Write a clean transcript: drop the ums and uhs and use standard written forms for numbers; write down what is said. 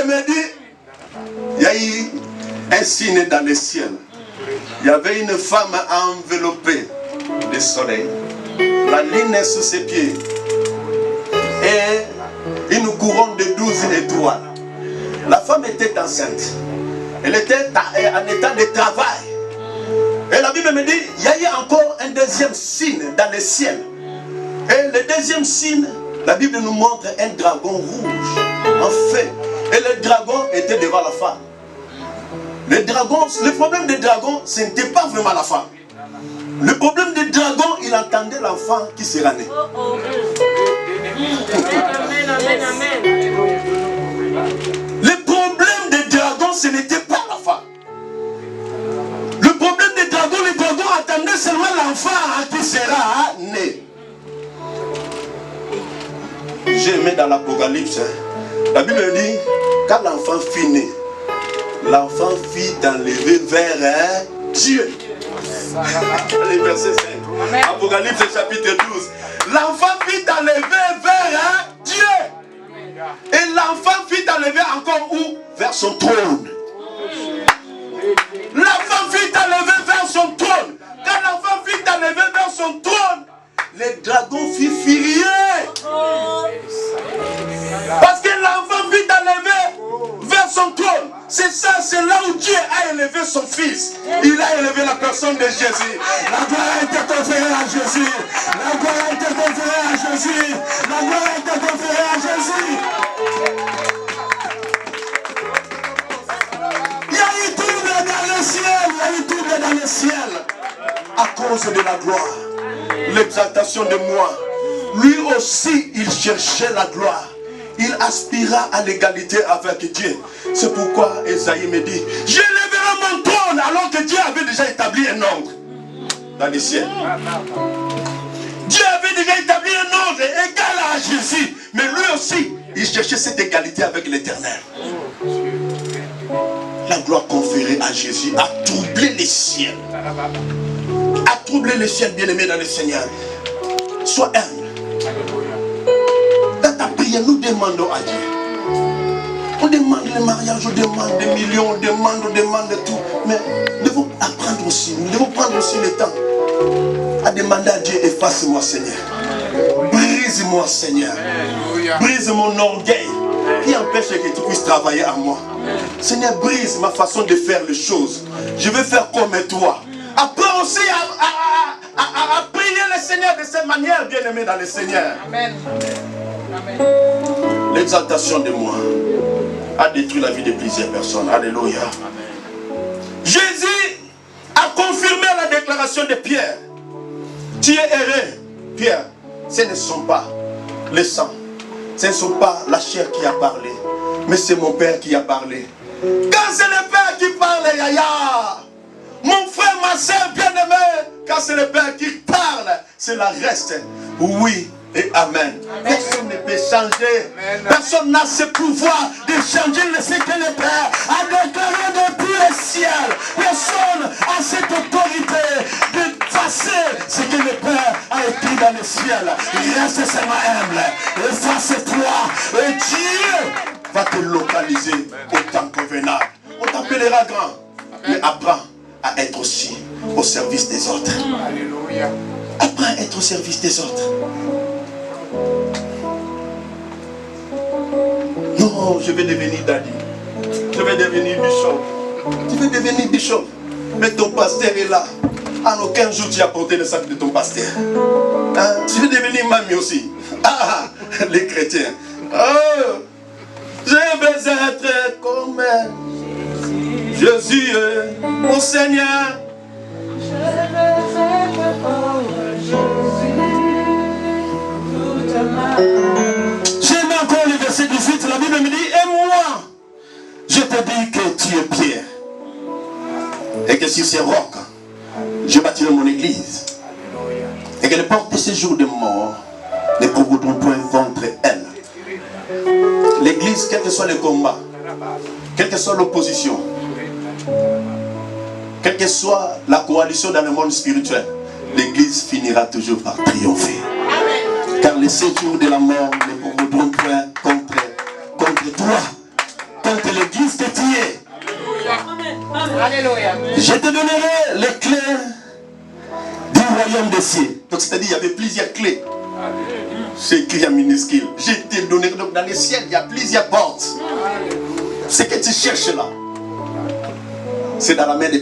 Bible me dit, il y a eu un signe dans le ciel. Il y avait une femme enveloppée de soleil. La lune est sous ses pieds. Et une couronne de 12 étoiles. La femme était enceinte. Elle était en état de travail. Et la Bible me dit, il y a eu encore un deuxième signe dans le ciel. Et le deuxième signe, la Bible nous montre un dragon rouge, en fait. Et le dragon était devant la femme. Le problème des dragons, ce n'était pas vraiment la femme. Le problème des dragons, il entendait l'enfant qui sera né. Le problème des dragons, ce n'était pas la femme. Le problème des dragons, les dragons attendaient seulement l'enfant qui sera né. J'ai aimé dans l'Apocalypse, la Bible dit, quand l'enfant fut né, l'enfant fit enlever vers Dieu. Les versets 5. Apocalypse chapitre 12. L'enfant fit enlever vers Dieu. Et l'enfant fit enlever encore où? Vers son trône. L'enfant fit enlever vers son trône. Quand l'enfant fit enlever vers son trône, les dragons firent furieux. Parce que l'enfant fit enlever vers son trône. C'est ça, c'est là où Dieu a élevé son fils. Il a élevé la personne de Jésus. La gloire a été conférée à Jésus. La gloire a été conférée à Jésus. La gloire a été conférée à Jésus. Il y a eu trouble dans le ciel. Il y a eu trouble dans le ciel. À cause de la gloire. L'exaltation de moi. Lui aussi, il cherchait la gloire. Il aspira à l'égalité avec Dieu. C'est pourquoi Esaïe me dit, j'élèverai mon trône alors que Dieu avait déjà établi un ordre dans les cieux. Dieu avait déjà établi un ordre égal à Jésus. Mais lui aussi, il cherchait cette égalité avec l'Éternel. La gloire conférée à Jésus a troublé les ciels. A troublé les ciels, bien-aimés dans le Seigneur. Sois humble. Dans ta prière, nous demandons à Dieu. On demande le mariage, on demande des millions, on demande tout. Mais nous devons apprendre aussi, nous devons prendre aussi le temps à demander à Dieu, efface-moi Seigneur. Brise-moi Seigneur. Brise mon orgueil qui empêche que tu puisses travailler à moi. Seigneur, brise ma façon de faire les choses. Je veux faire comme toi. Apprends aussi à prier le Seigneur de cette manière, bien-aimé dans le Seigneur. Amen. L'exaltation de moi a détruit la vie de plusieurs personnes. Alléluia. Jésus a confirmé la déclaration de Pierre. Tu es erré, Pierre. Ce ne sont pas les sangs. Ce ne sont pas la chair qui a parlé. Mais c'est mon Père qui a parlé. Quand c'est le Père qui parle, Yaya, mon frère, ma soeur bien-aimé, quand c'est le Père qui parle, c'est la reste. Oui. Et amen. Personne ne peut changer. Personne n'a ce pouvoir de changer ce que le Père a déclaré depuis le ciel. Personne n'a cette autorité de effacer ce que le Père a écrit dans le ciel. Il reste seulement humble. Efface-toi. Et Dieu va te localiser au temps convenable. On t'appellera grand. Mais apprends à être aussi au service des autres. Alléluia. Apprends à être au service des autres. Non, je vais devenir daddy. Je vais devenir bishop. Tu veux devenir bishop. Mais ton pasteur est là. En aucun jour tu as porté le sac de ton pasteur. Hein? Tu veux devenir mamie aussi. Ah, les chrétiens. Oh, je veux être comme Jésus, mon Seigneur. Je veux être comme Jésus. J'aime encore le verset 18, la Bible me dit, et moi, je te dis que tu es Pierre. Et que sur ces rocs, je bâtirai mon église. Et que les portes de ce jour de mort ne pourront point contre elle. L'église, quel que soit le combat, quelle que soit l'opposition, quelle que soit la coalition dans le monde spirituel, l'église finira toujours par triompher. Car les séjours de la mort ne pourront point contre toi. donc l'église que tu es. Alléluia. Je te donnerai les clés du royaume des cieux. Donc c'est-à-dire il y avait plusieurs clés. C'est écrit en minuscule. Je t'ai donné, donc dans les ciels, il y a plusieurs portes. Ce que tu cherches là, c'est dans la main de